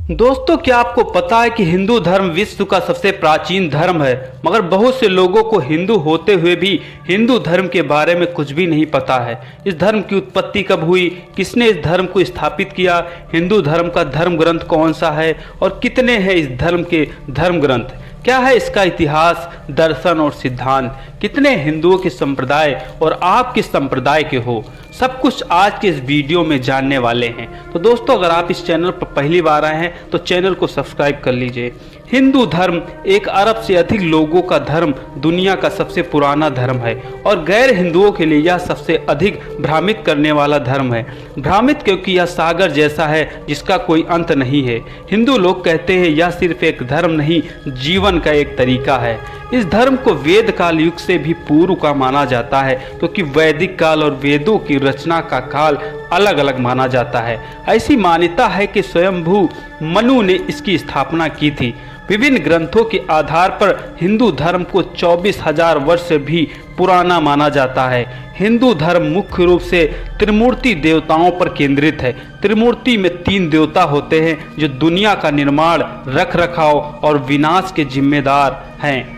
दोस्तों, क्या आपको पता है कि हिंदू धर्म विश्व का सबसे प्राचीन धर्म है। मगर बहुत से लोगों को हिंदू होते हुए भी हिंदू धर्म के बारे में कुछ भी नहीं पता है। इस धर्म की उत्पत्ति कब हुई, किसने इस धर्म को स्थापित किया, हिंदू धर्म का धर्म ग्रंथ कौन सा है और कितने हैं इस धर्म के धर्म ग्रंथ, क्या है इसका इतिहास, दर्शन और सिद्धांत, कितने हिंदुओं के संप्रदाय और आप किस संप्रदाय के हो, सब कुछ आज के इस वीडियो में जानने वाले हैं। तो दोस्तों, अगर आप इस चैनल पर पहली बार आए हैं तो चैनल को सब्सक्राइब कर लीजिए। हिंदू धर्म 1 अरब से अधिक लोगों का धर्म, दुनिया का सबसे पुराना धर्म है और गैर हिंदुओं के लिए यह सबसे अधिक भ्रामित करने वाला धर्म है। भ्रामित क्योंकि यह सागर जैसा है जिसका कोई अंत नहीं है। हिंदू लोग कहते हैं यह सिर्फ एक धर्म नहीं, जीवन का एक तरीका है। इस धर्म को वेद काल युग से भी पूर्व का माना जाता है, क्योंकि वैदिक काल और वेदों की रचना का काल अलग अलग माना जाता है। ऐसी मान्यता है कि स्वयंभू मनु ने इसकी स्थापना की थी। विभिन्न ग्रंथों के आधार पर हिंदू धर्म को 24,000 वर्ष से भी पुराना माना जाता है। हिंदू धर्म मुख्य रूप से त्रिमूर्ति देवताओं पर केंद्रित है। त्रिमूर्ति में 3 देवता होते हैं जो दुनिया का निर्माण, रख रखाव और विनाश के जिम्मेदार हैं।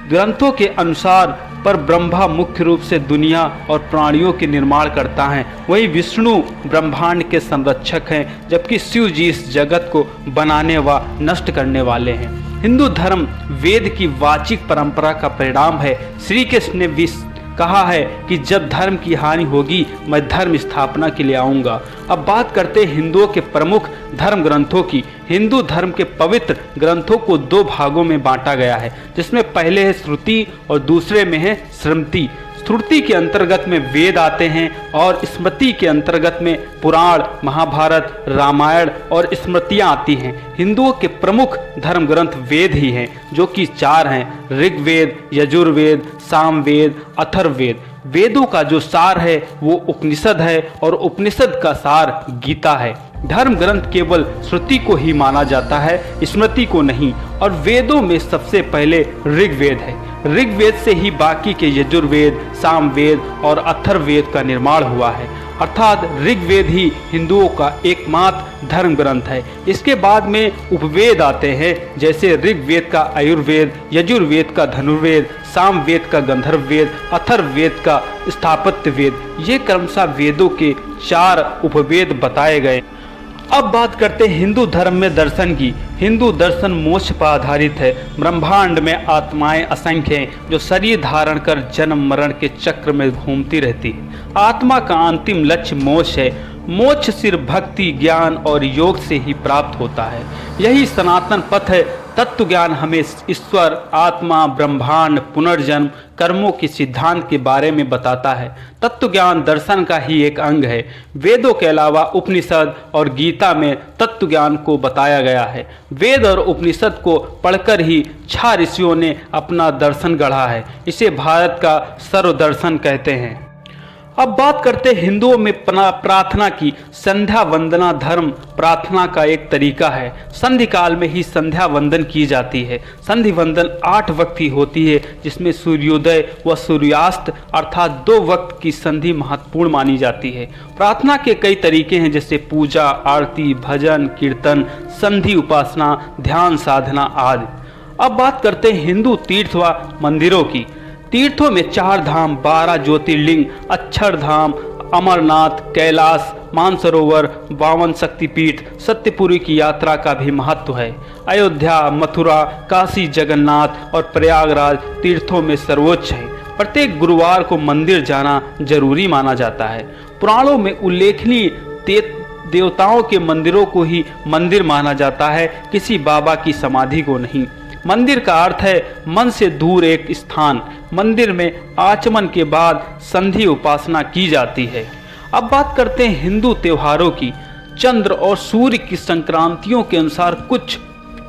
ग्रंथों के अनुसार पर ब्रह्मा मुख्य रूप से दुनिया और प्राणियों के निर्माण करता है, वहीं विष्णु ब्रह्मांड के संरक्षक हैं, जबकि शिव जी इस जगत को बनाने व नष्ट करने वाले हैं। हिंदू धर्म वेद की वाचिक परंपरा का परिणाम है। श्री कृष्ण ने भी कहा है कि जब धर्म की हानि होगी मैं धर्म स्थापना के लिए आऊँगा। अब बात करते हैं हिंदुओं के प्रमुख धर्म ग्रंथों की। हिंदू धर्म के पवित्र ग्रंथों को 2 भागों में बांटा गया है, जिसमें पहले है श्रुति और दूसरे में है स्मृति। श्रुति के अंतर्गत में वेद आते हैं और स्मृति के अंतर्गत में पुराण, महाभारत, रामायण और स्मृतियाँ आती हैं। हिंदुओं के प्रमुख धर्म ग्रंथ वेद ही हैं, जो कि 4 हैं: ऋग्वेद, यजुर्वेद, सामवेद, अथर्ववेद। वेदों का जो सार है वो उपनिषद है और उपनिषद का सार गीता है। धर्म ग्रंथ केवल श्रुति को ही माना जाता है, स्मृति को नहीं। और वेदों में सबसे पहले ऋग्वेद है। ऋग्वेद से ही बाकी के यजुर्वेद, सामवेद और अथर्ववेद का निर्माण हुआ है, अर्थात ऋग्वेद ही हिंदुओं का एकमात्र धर्म ग्रंथ है। इसके बाद में उपवेद आते हैं, जैसे ऋग्वेद का आयुर्वेद, यजुर्वेद का धनुर्वेद, सामवेद का गंधर्व वेद, अथर्ववेद का स्थापत्य वेद। ये क्रमशः वेदों के 4 उपवेद बताए गए। अब बात करते हैं हिंदू धर्म में दर्शन की। हिंदू दर्शन मोक्ष पर आधारित है। ब्रह्मांड में आत्माएं असंख्य हैं जो शरीर धारण कर जन्म मरण के चक्र में घूमती रहती है। आत्मा का अंतिम लक्ष्य मोक्ष है। मोक्ष सिर्फ भक्ति, ज्ञान और योग से ही प्राप्त होता है। यही सनातन पथ है। तत्व ज्ञान हमें ईश्वर, आत्मा, ब्रह्मांड, पुनर्जन्म, कर्मों के सिद्धांत के बारे में बताता है। तत्व ज्ञान दर्शन का ही एक अंग है। वेदों के अलावा उपनिषद और गीता में तत्व ज्ञान को बताया गया है। वेद और उपनिषद को पढ़कर ही 6 ऋषियों ने अपना दर्शन गढ़ा है। इसे भारत का सर्वदर्शन कहते हैं। अब बात करते हैं हिंदुओं में प्रार्थना की। संध्या वंदना धर्म प्रार्थना का एक तरीका है। संधि काल में ही संध्या वंदन की जाती है। संधि वंदन 8 वक्त की होती है, जिसमें सूर्योदय व सूर्यास्त अर्थात 2 वक्त की संधि महत्वपूर्ण मानी जाती है। प्रार्थना के कई तरीके हैं, जैसे पूजा, आरती, भजन, कीर्तन, संधि, उपासना, ध्यान, साधना आदि। अब बात करते हैं हिंदू तीर्थ व मंदिरों की। तीर्थों में 4 धाम, 12 ज्योतिर्लिंग, अक्षरधाम, अमरनाथ, कैलाश, मानसरोवर, 52 शक्तिपीठ, सत्यपुरी की यात्रा का भी महत्व है। अयोध्या, मथुरा, काशी, जगन्नाथ और प्रयागराज तीर्थों में सर्वोच्च है। प्रत्येक गुरुवार को मंदिर जाना जरूरी माना जाता है। पुराणों में उल्लेखनीय देवताओं के मंदिरों को ही मंदिर माना जाता है, किसी बाबा की समाधि को नहीं। मंदिर का अर्थ है मन से दूर एक स्थान। मंदिर में आचमन के बाद संधि उपासना की जाती है। अब बात करते हैं हिंदू त्योहारों की। चंद्र और सूर्य की संक्रांतियों के अनुसार कुछ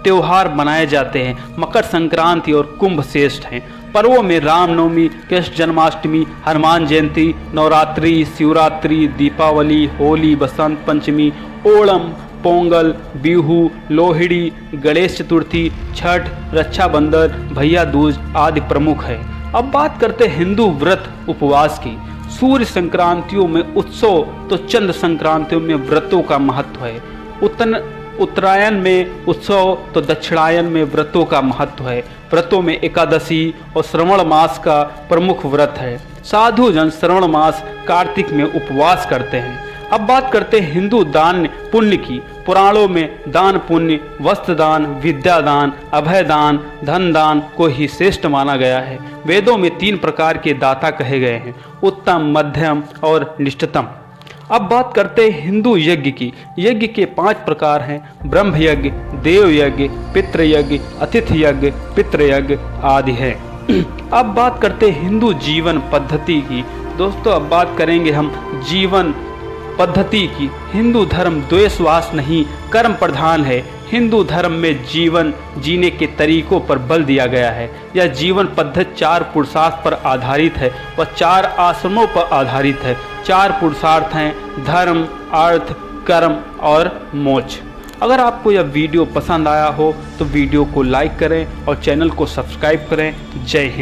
त्योहार मनाए जाते हैं। मकर संक्रांति और कुंभ श्रेष्ठ हैं। पर्वों में रामनवमी, कृष्ण जन्माष्टमी, हनुमान जयंती, नवरात्रि, शिवरात्रि, दीपावली, होली, बसंत पंचमी, ओणम, पोंगल, बिहू, लोहड़ी, गणेश चतुर्थी, छठ, रक्षाबंधन, भैया दूज आदि प्रमुख है। अब बात करते हैं हिंदू व्रत उपवास की। सूर्य संक्रांतियों में उत्सव तो चंद्र संक्रांतियों में व्रतों का महत्व है। उत्तरायण में उत्सव तो दक्षिणायन में व्रतों का महत्व है। व्रतों में एकादशी और श्रवण मास का प्रमुख व्रत है। साधु जन श्रवण मास कार्तिक में उपवास करते हैं। अब बात करते हैं हिंदू दान पुण्य की। पुराणों में दान पुण्य, वस्त्र दान, विद्या दान, अभय दान, धन दान को ही श्रेष्ठ माना गया है। वेदों में 3 प्रकार के दाता कहे गए हैं, उत्तम, मध्यम और निष्ठतम। अब बात करते हैं हिंदू यज्ञ की। यज्ञ के 5 प्रकार हैं, ब्रह्म यज्ञ, देव यज्ञ, पितृ यज्ञ, अतिथि यज्ञ, पितृयज्ञ आदि हैं। अब बात करते हैं हिंदू जीवन पद्धति की। दोस्तों, अब बात करेंगे हम जीवन पद्धति की। हिंदू धर्म द्वेषवास नहीं, कर्म प्रधान है। हिंदू धर्म में जीवन जीने के तरीकों पर बल दिया गया है। यह जीवन पद्धति 4 पुरुषार्थ पर आधारित है व 4 आश्रमों पर आधारित है। 4 पुरुषार्थ हैं, धर्म, अर्थ, कर्म और मोक्ष। अगर आपको यह वीडियो पसंद आया हो तो वीडियो को लाइक करें और चैनल को सब्सक्राइब करें। जय हिंद।